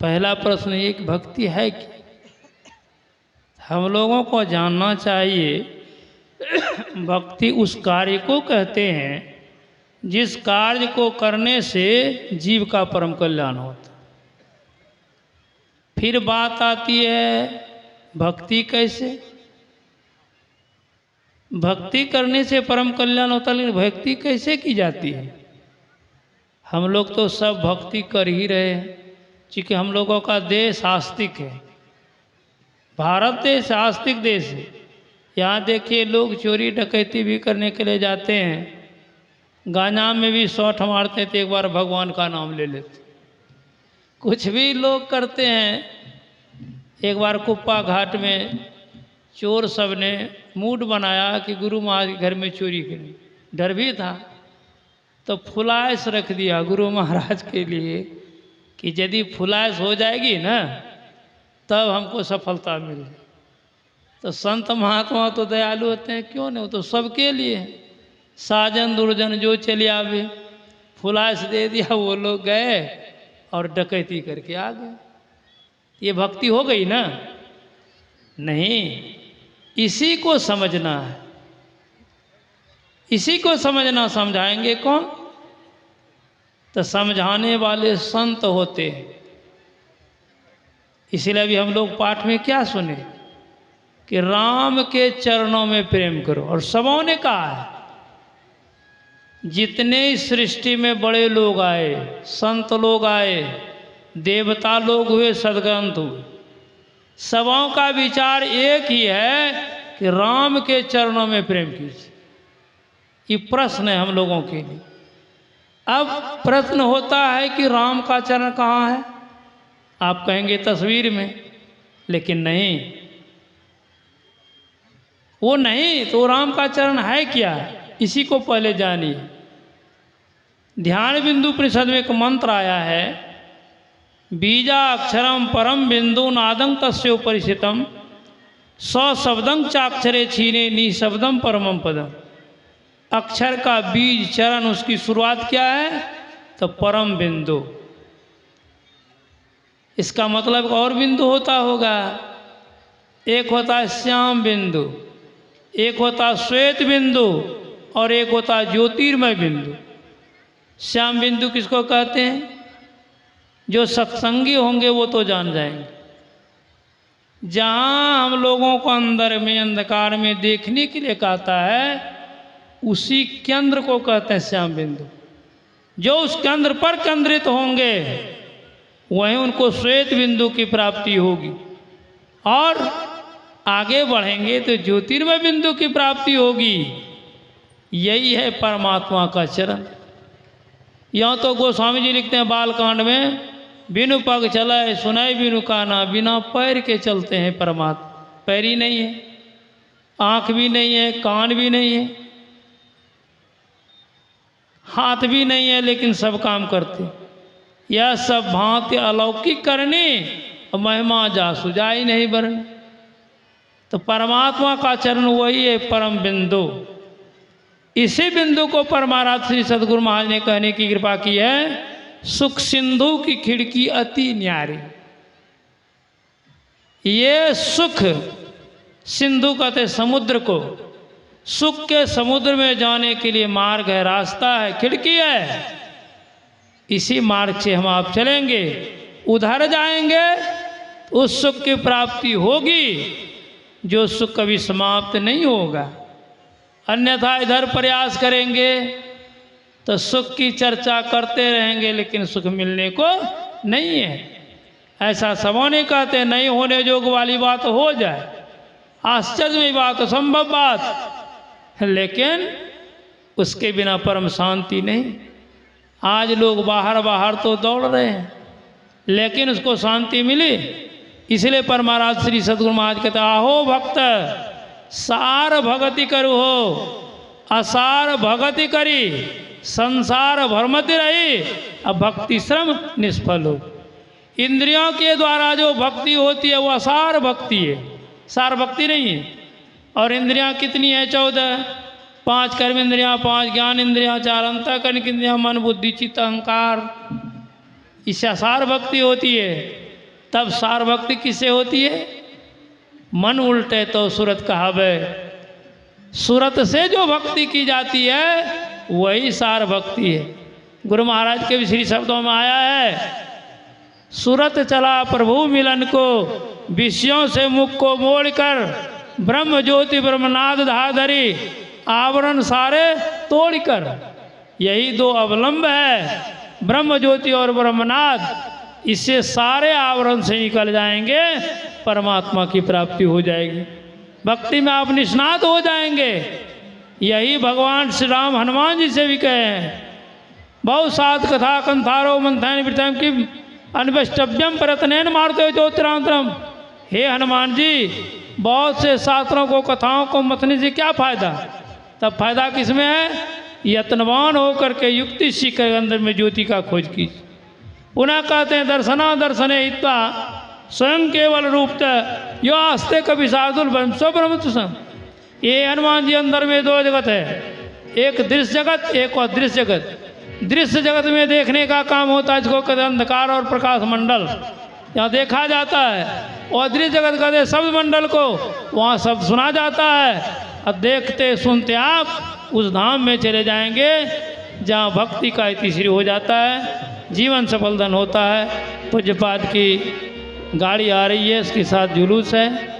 पहला प्रश्न ये कि भक्ति है कि हम लोगों को जानना चाहिए भक्ति उस कार्य को कहते हैं जिस कार्य को करने से जीव का परम कल्याण होता। फिर बात आती है भक्ति कैसे। भक्ति करने से परम कल्याण होता, लेकिन भक्ति कैसे की जाती है। हम लोग तो सब भक्ति कर ही रहे हैं, क्योंकि हम लोगों का देश आस्तिक है। भारत देश आस्तिक देश है। यहाँ देखिए लोग चोरी डकैती भी करने के लिए जाते हैं, गांजा में भी शॉट मारते थे, एक बार भगवान का नाम ले लेते। कुछ भी लोग करते हैं। एक बार कुप्पा घाट में चोर सब ने मूड बनाया कि गुरु महाराज के घर में चोरी करें। डर भी था तो फुलाइश रख दिया गुरु महाराज के लिए कि यदि फुलाइश हो जाएगी ना तब हमको सफलता मिले। तो संत महात्मा तो दयालु होते हैं, क्यों नहीं, वो तो सबके लिए है। साजन दुर्जन जो चले आवे, फुलाइश दे दिया, वो लोग गए और डकैती करके आ गए। ये भक्ति हो गई ना? नहीं, इसी को समझना है। इसी को समझना। समझाएंगे कौन? तो समझाने वाले संत होते हैं। इसलिए अभी हम लोग पाठ में क्या सुने कि राम के चरणों में प्रेम करो। और सबों ने कहा है, जितने सृष्टि में बड़े लोग आए, संत लोग आए, देवता लोग हुए, सदग्रंथ हुए, सबों का विचार एक ही है कि राम के चरणों में प्रेम कीजिए। ये प्रश्न है हम लोगों के लिए। अब प्रश्न होता है कि राम का चरण कहाँ है? आप कहेंगे तस्वीर में, लेकिन नहीं, वो नहीं तो राम का चरण है क्या? इसी को पहले जानिए। ध्यान बिंदु उपनिषद में एक मंत्र आया है, बीजा अक्षरम परम बिंदु नादं तस्यो परिचितम सशब्दं चाक्षरे छीने निशब्दम परमम पदम। अक्षर का बीज चरण, उसकी शुरुआत क्या है? तो परम बिंदु। इसका मतलब और बिंदु होता होगा। एक होता है श्याम बिंदु, एक होता श्वेत बिंदु, और एक होता ज्योतिर्मय बिंदु। श्याम बिंदु किसको कहते हैं? जो सत्संगी होंगे वो तो जान जाएंगे। जहाँ हम लोगों को अंदर में अंधकार में देखने के लिए कहता है, उसी केंद्र को कहते हैं श्याम बिंदु। जो उस केंद्र पर केंद्रित होंगे वहीं उनको श्वेत बिंदु की प्राप्ति होगी, और आगे बढ़ेंगे तो ज्योतिर्मय बिंदु की प्राप्ति होगी। यही है परमात्मा का चरण। यहाँ तो गोस्वामी जी लिखते हैं बालकांड में, बिनु पग चलाए सुनाई बिनु काना, बिना पैर के चलते हैं परमात्मा। पैर ही नहीं है, आँख भी नहीं है, कान भी नहीं है, हाथ भी नहीं है, लेकिन सब काम करते। यह सब भांति अलौकिक करने, महिमा जा सुजाई नहीं बरने। तो परमात्मा का चरण वही है परम बिंदु। इसी बिंदु को परमाराध श्री सद्गुरु महाराज ने कहने की कृपा की है, सुख सिंधु की खिड़की अति न्यारी। ये सुख सिंधु कहते समुद्र को, सुख के समुद्र में जाने के लिए मार्ग है, रास्ता है, खिड़की है। इसी मार्ग से हम आप चलेंगे, उधर जाएंगे तो उस सुख की प्राप्ति होगी, जो सुख कभी समाप्त नहीं होगा। अन्यथा इधर प्रयास करेंगे तो सुख की चर्चा करते रहेंगे, लेकिन सुख मिलने को नहीं है। ऐसा सबों ने कहते हैं, नहीं होने जोग वाली बात हो जाए, आश्चर्यमयी बात, असंभव बात, लेकिन उसके बिना परम शांति नहीं। आज लोग बाहर बाहर तो दौड़ रहे हैं, लेकिन उसको शांति मिली। इसलिए परमाराध श्री सद्गुरु महाराज कहते, आहो भक्त सार भगति करु हो, असार भगति करी संसार भरमति रही, अब भक्ति श्रम निष्फल हो। इंद्रियों के द्वारा जो भक्ति होती है वो असार भक्ति है, सार भक्ति नहीं है। और इंद्रियां कितनी है? 14। 5 कर्म इंद्रियां, 5 ज्ञान इंद्रियां, 4 अंतःकरण की इंद्रियां, मन बुद्धि चित्त अहंकार। इससे असार भक्ति होती है। तब सार भक्ति किससे होती है? मन उल्टे तो सूरत कहावे। सूरत से जो भक्ति की जाती है वही सार भक्ति है। गुरु महाराज के भी श्री शब्दों में आया है, सूरत चला प्रभु मिलन को, विषयों से मुख को मोड़कर, ब्रह्म ज्योति ब्रह्मनाद धाधरी, आवरण सारे तोड़कर। यही दो अवलंब है, ब्रह्म ज्योति और ब्रह्मनाद। इससे सारे आवरण से निकल जाएंगे, परमात्मा की प्राप्ति हो जाएगी, भक्ति में आप निष्णात हो जाएंगे। यही भगवान श्री राम हनुमान जी से भी कहे हैं, बहुत सात कथा कंथारो मंथन वृतम की अनवष्टभ्यम प्रयत्न मारते ज्योतिरांतरम। हे हनुमान जी, बहुत से शास्त्रों को कथाओं को मतने से क्या फायदा? तब फायदा किस में है? यत्नवान होकर के युक्ति सीख कर अंदर में ज्योति का खोज की। पुनः कहते हैं दर्शना दर्शने हित्वा स्वयं केवल रूप यो आस्ते कभी साधुल ब्रह्म तुषम। ये हनुमान जी अंदर में दो जगत है, एक दृश्य जगत, एक अदृश्य जगत। दृश्य जगत में देखने का काम होता है, जिसको कहते हैं अंधकार और प्रकाश मंडल, यहाँ देखा जाता है। और दृश्य जगत कहते शब्द मंडल को, वहाँ शब्द सुना जाता है। और देखते सुनते आप उस धाम में चले जाएंगे जहाँ भक्ति का इतिश्री हो जाता है, जीवन सफल धन होता है। पूज्यपाद की गाड़ी आ रही है, इसके साथ जुलूस है।